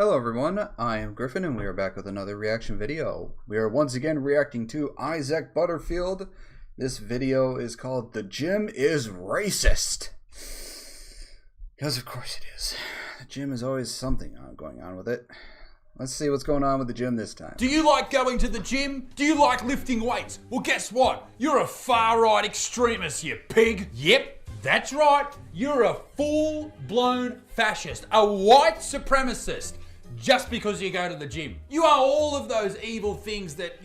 Hello everyone, I am Griffin and we are back with another reaction video. We are once again reacting to Isaac Butterfield. This video is called "The Gym is Racist." Because of course it is. The gym is always something going on with it. Let's see what's going on with the gym this time. Do you like going to the gym? Do you like lifting weights? Well, guess what? You're a far-right extremist, you pig. Yep, that's right. You're a full-blown fascist, a white supremacist. Just because you go to the gym. You are all of those evil things that,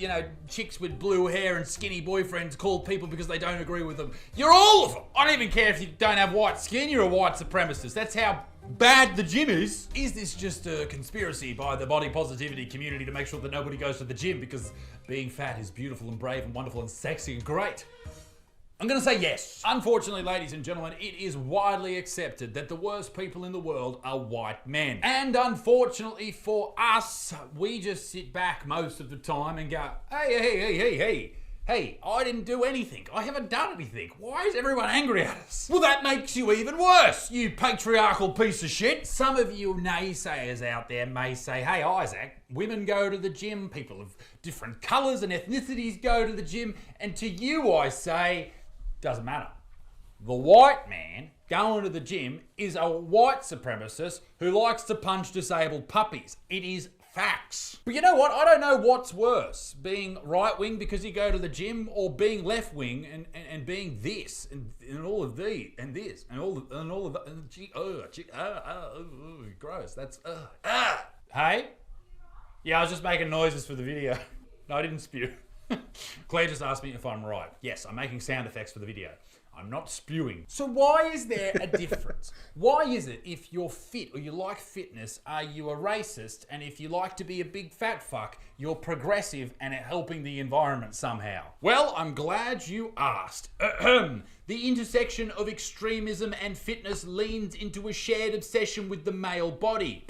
chicks with blue hair and skinny boyfriends call people because they don't agree with them. You're all of them. I don't even care if you don't have white skin, you're a white supremacist. That's how bad the gym is. Is this just a conspiracy by the body positivity community to make sure that nobody goes to the gym because being fat is beautiful and brave and wonderful and sexy and great? I'm gonna say yes. Unfortunately, ladies and gentlemen, it is widely accepted that the worst people in the world are white men. And unfortunately for us, we just sit back most of the time and go, hey, I didn't do anything. I haven't done anything. Why is everyone angry at us? Well, that makes you even worse, you patriarchal piece of shit. Some of you naysayers out there may say, hey, Isaac, women go to the gym, people of different colors and ethnicities go to the gym, and to you I say, doesn't matter. The white man going to the gym is a white supremacist who likes to punch disabled puppies. It is facts. But you know what? I don't know what's worse, being right wing because you go to the gym, or being left wing and being this and all of these and this and all of that. Gross. That's Hey? Yeah, I was just making noises for the video. No, I didn't spew. Claire just asked me if I'm right. Yes, I'm making sound effects for the video. I'm not spewing. So why is there a difference? Why is it if you're fit or you like fitness, are you a racist? And if you like to be a big fat fuck, you're progressive and helping the environment somehow? Well, I'm glad you asked. The intersection of extremism and fitness leans into a shared obsession with the male body.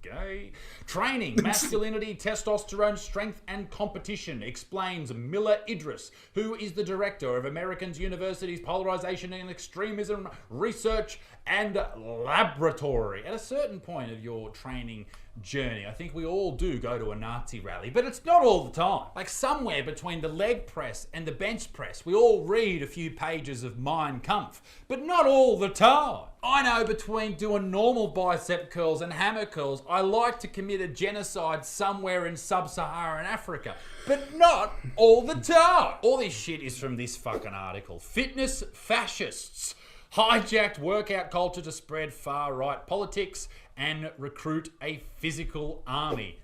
Gay. Training, masculinity, testosterone, strength, and competition, explains Miller Idris, who is the director of American University's Polarization and Extremism Research and Laboratory. At a certain point of your training journey, I think we all do go to a Nazi rally, but it's not all the time. Like somewhere between the leg press and the bench press, we all read a few pages of Mein Kampf, but not all the time. I know between doing normal bicep curls and hammer curls, I like to commit a genocide somewhere in sub-Saharan Africa, but not all the time. All this shit is from this fucking article. Fitness fascists hijacked workout culture to spread far-right politics and recruit a physical army.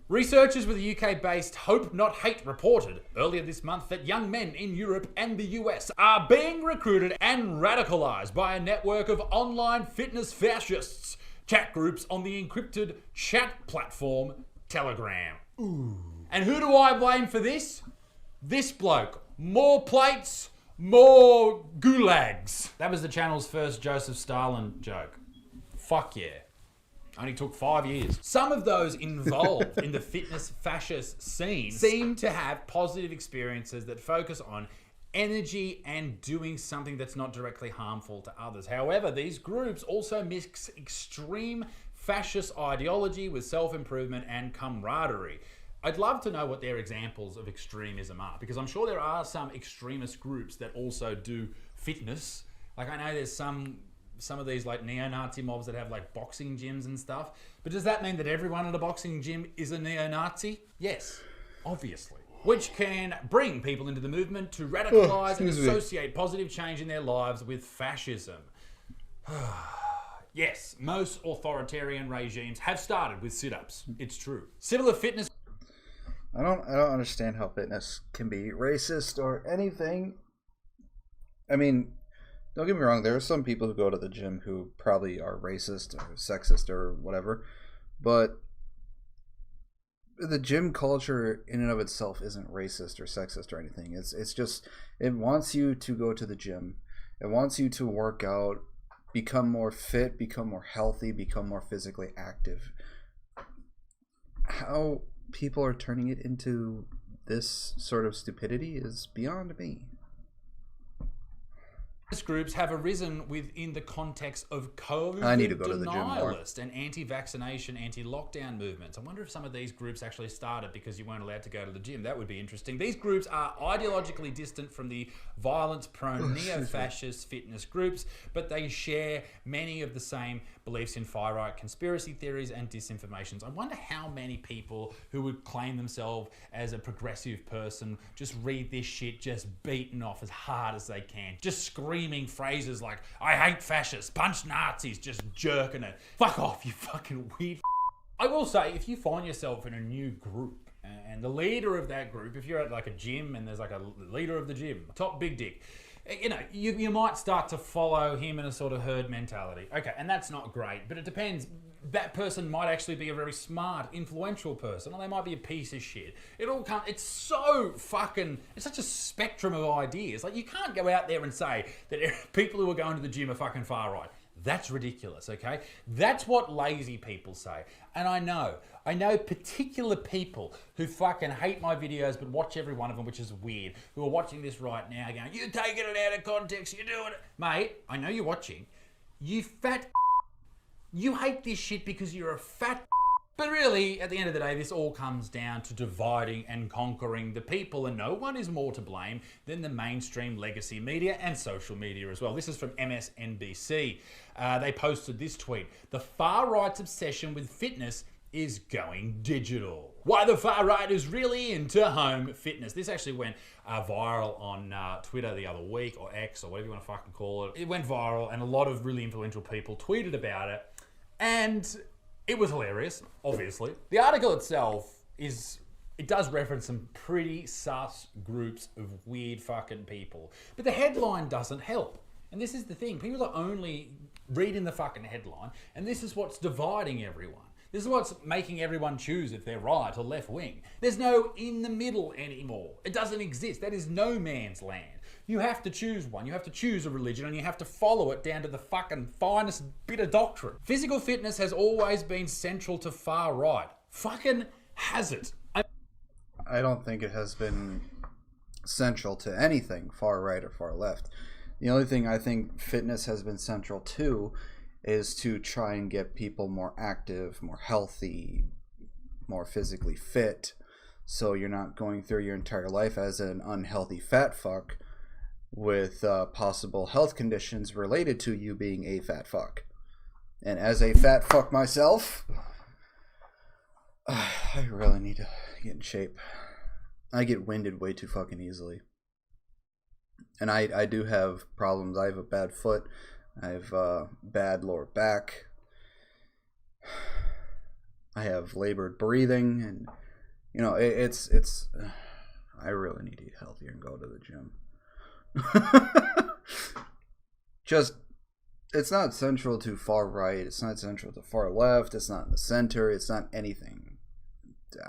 Researchers with the UK-based Hope Not Hate reported earlier this month that young men in Europe and the US are being recruited and radicalized by a network of online fitness fascists, chat groups on the encrypted chat platform Telegram. Ooh. And who do I blame for this? This bloke. More plates, more gulags. That was the channel's first Joseph Stalin joke. Fuck yeah. Only took 5 years. Some of those involved in the fitness fascist scene seem to have positive experiences that focus on energy and doing something that's not directly harmful to others. However, these groups also mix extreme fascist ideology with self-improvement and camaraderie. I'd love to know what their examples of extremism are, because I'm sure there are some extremist groups that also do fitness. Like I know there's some of these like neo-Nazi mobs that have like boxing gyms and stuff. But does that mean that everyone at a boxing gym is a neo-Nazi? Yes, obviously. Which can bring people into the movement to radicalize and associate positive change in their lives with fascism. Yes, most authoritarian regimes have started with sit-ups. It's true. Similar fitness. I don't understand how fitness can be racist or anything. I mean, don't get me wrong, there are some people who go to the gym who probably are racist or sexist or whatever, but the gym culture in and of itself isn't racist or sexist or anything. It's just, it wants you to go to the gym. It wants you to work out, become more fit, become more healthy, become more physically active. How people are turning it into this sort of stupidity is beyond me. Groups have arisen within the context of COVID I need to go to the gym more. denialist and anti-vaccination, anti-lockdown movements. I wonder if some of these groups actually started because you weren't allowed to go to the gym. That would be interesting. These groups are ideologically distant from the violence-prone neo-fascist fitness groups, but they share many of the same beliefs in far-right conspiracy theories and disinformations. I wonder how many people who would claim themselves as a progressive person just read this shit just beaten off as hard as they can, just screaming phrases like, I hate fascists, punch Nazis, just jerking it. Fuck off, you fucking weird. I will say, if you find yourself in a new group and the leader of that group, if you're at like a gym and there's like a leader of the gym, top big dick, you know, you might start to follow him in a sort of herd mentality. Okay, and that's not great, but it depends. That person might actually be a very smart, influential person, or they might be a piece of shit. It's so fucking, it's such a spectrum of ideas. Like, you can't go out there and say that people who are going to the gym are fucking far right. That's ridiculous, okay? That's what lazy people say. And I know particular people who fucking hate my videos but watch every one of them, which is weird, who are watching this right now going, you're taking it out of context, you're doing it. Mate, I know you're watching. You fat you hate this shit because you're a fat. But really, at the end of the day, this all comes down to dividing and conquering the people, and no one is more to blame than the mainstream legacy media and social media as well. This is from MSNBC. They posted this tweet. The far right's obsession with fitness is going digital. Why the far right is really into home fitness. This actually went viral on Twitter the other week, or X, or whatever you want to fucking call it. It went viral, and a lot of really influential people tweeted about it, and it was hilarious, obviously. The article itself it does reference some pretty sus groups of weird fucking people. But the headline doesn't help. And this is the thing. People are only reading the fucking headline, and this is what's dividing everyone. This is what's making everyone choose if they're right or left wing. There's no in the middle anymore. It doesn't exist. That is no man's land. You have to choose one. You have to choose a religion, and you have to follow it down to the fucking finest bit of doctrine. Physical fitness has always been central to far right. Fucking has it. I don't think it has been central to anything far right or far left. The only thing I think fitness has been central to is to try and get people more active, more healthy, more physically fit, so you're not going through your entire life as an unhealthy fat fuck with possible health conditions related to you being a fat fuck. And as a fat fuck myself, I really need to get in shape. I get winded way too fucking easily. And I do have problems. I have a bad foot. I have bad lower back. I have labored breathing, and you know it's. I really need to eat healthier and go to the gym. Just, it's not central to far right. It's not central to far left. It's not in the center. It's not anything.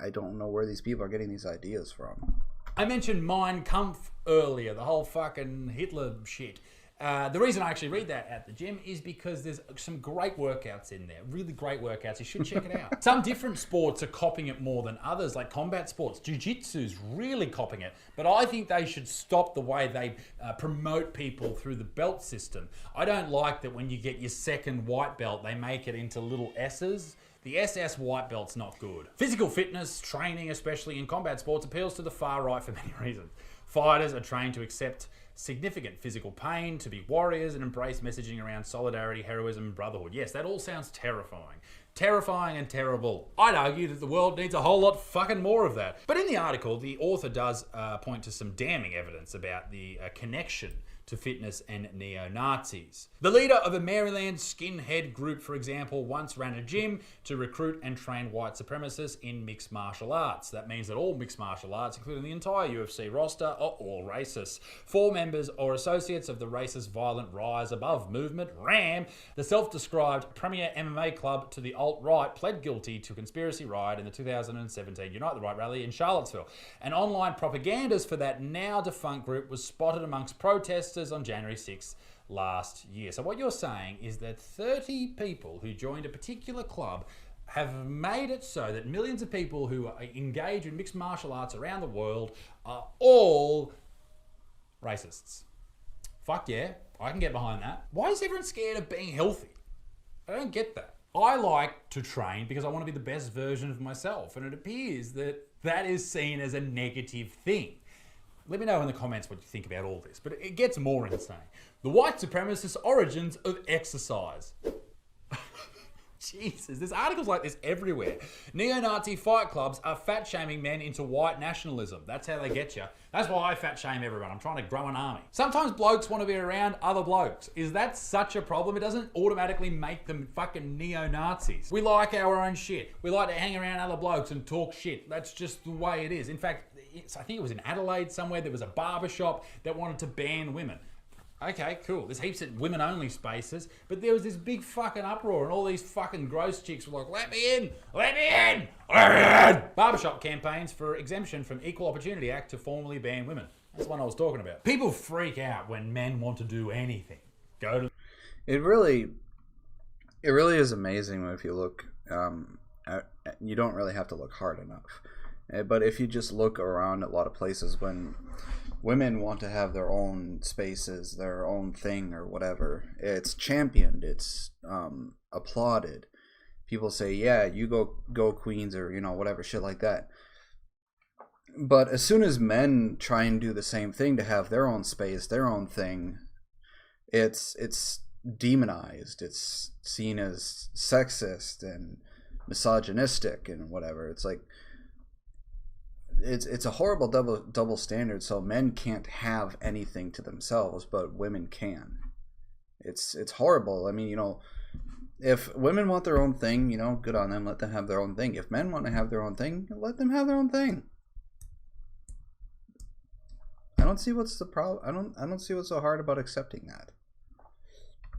I don't know where these people are getting these ideas from. I mentioned Mein Kampf earlier, the whole fucking Hitler shit. The reason I actually read that at the gym is because there's some great workouts in there. Really great workouts. You should check it out. Some different sports are copying it more than others, like combat sports. Jiu-jitsu's really copying it. But I think they should stop the way they promote people through the belt system. I don't like that when you get your second white belt, they make it into little S's. The SS white belt's not good. Physical fitness, training, especially in combat sports, appeals to the far right for many reasons. Fighters are trained to accept significant physical pain, to be warriors, and embrace messaging around solidarity, heroism, and brotherhood. Yes, that all sounds terrifying. Terrifying and terrible. I'd argue that the world needs a whole lot fucking more of that. But in the article, the author does point to some damning evidence about the connection to fitness and neo-Nazis. The leader of a Maryland skinhead group, for example, once ran a gym to recruit and train white supremacists in mixed martial arts. That means that all mixed martial arts, including the entire UFC roster, are all racist. 4 members or associates of the racist Violent Rise Above movement, RAM, the self-described premier MMA club to the alt-right, pled guilty to conspiracy riot in the 2017 Unite the Right rally in Charlottesville. An online propagandist for that now defunct group was spotted amongst protesters on January 6th last year. So what you're saying is that 30 people who joined a particular club have made it so that millions of people who engage in mixed martial arts around the world are all racists. Fuck yeah. I can get behind that. Why is everyone scared of being healthy? I don't get that. I like to train because I want to be the best version of myself, and it appears that that is seen as a negative thing. Let me know in the comments what you think about all this, but it gets more insane. The white supremacist origins of exercise. Jesus, there's articles like this everywhere. Neo-Nazi fight clubs are fat-shaming men into white nationalism. That's how they get you. That's why I fat-shame everyone. I'm trying to grow an army. Sometimes blokes want to be around other blokes. Is that such a problem? It doesn't automatically make them fucking neo-Nazis. We like our own shit. We like to hang around other blokes and talk shit. That's just the way it is. In fact, I think it was in Adelaide somewhere, there was a barber shop that wanted to ban women. Okay, cool. There's heaps of women-only spaces, but there was this big fucking uproar, and all these fucking gross chicks were like, let me in! Let me in! Let me in! Barbershop campaigns for exemption from Equal Opportunity Act to formally ban women. That's the one I was talking about. People freak out when men want to do anything. Go to... It really is amazing if you look, you don't really have to look hard enough. But if you just look around at a lot of places when women want to have their own spaces, their own thing or whatever, it's championed, it's applauded. People say, yeah, you go queens, or, you know, whatever, shit like that. But as soon as men try and do the same thing to have their own space, their own thing, it's demonized. It's seen as sexist and misogynistic and whatever. It's like, it's a horrible double standard. So men can't have anything to themselves, but women can. It's horrible. I mean, you know, if women want their own thing, you know, good on them. Let them have their own thing. If men want to have their own thing, let them have their own thing. I don't see what's the problem. I don't see what's so hard about accepting that.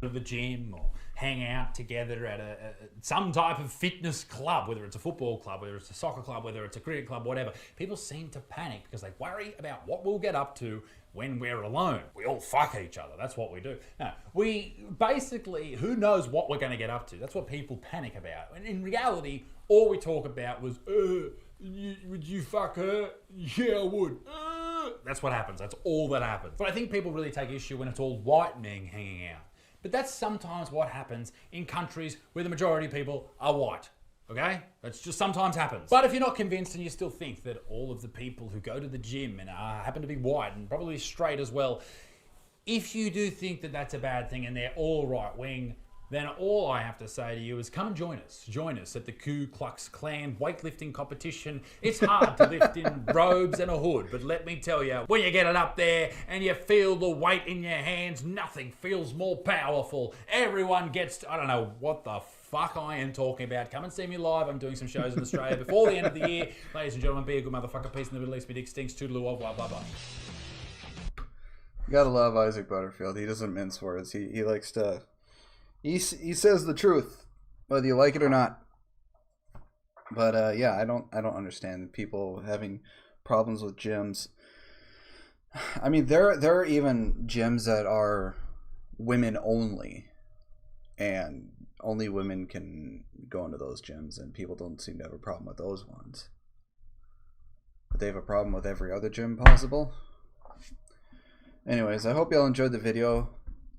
To the gym or hang out together at some type of fitness club, whether it's a football club, whether it's a soccer club, whether it's a cricket club, whatever. People seem to panic because they worry about what we'll get up to when we're alone. We all fuck each other. That's what we do. No, we basically, who knows what we're going to get up to? That's what people panic about. And in reality, all we talk about was, would you fuck her? Yeah, I would. That's what happens. That's all that happens. But I think people really take issue when it's all white men hanging out. But that's sometimes what happens in countries where the majority of people are white, okay? That's just sometimes happens. But if you're not convinced and you still think that all of the people who go to the gym and happen to be white and probably straight as well, if you do think that that's a bad thing and they're all right-wing, then all I have to say to you is come and join us. Join us at the Ku Klux Klan weightlifting competition. It's hard to lift in robes and a hood, but let me tell you, when you get it up there and you feel the weight in your hands, nothing feels more powerful. Everyone gets, I don't know what the fuck I am talking about. Come and see me live. I'm doing some shows in Australia before the end of the year. Ladies and gentlemen, be a good motherfucker. Peace in the Middle East. Me dick stinks. Toodaloo, blah, blah, blah. You gotta love Isaac Butterfield. He doesn't mince words. He likes to... He says the truth, whether you like it or not. But yeah, I don't understand people having problems with gyms. I mean, there are even gyms that are women only, and only women can go into those gyms, and people don't seem to have a problem with those ones. But they have a problem with every other gym possible. Anyways, I hope y'all enjoyed the video.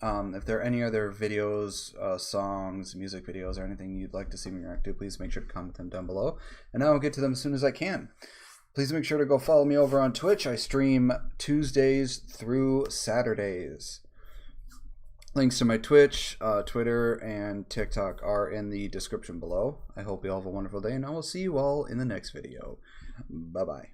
If there are any other videos, songs, music videos, or anything you'd like to see me react to, please make sure to comment them down below, and I'll get to them as soon as I can. Please make sure to go follow me over on Twitch. I stream Tuesdays through Saturdays. Links to my Twitch, Twitter, and TikTok are in the description below. I hope you all have a wonderful day, and I will see you all in the next video. Bye-bye.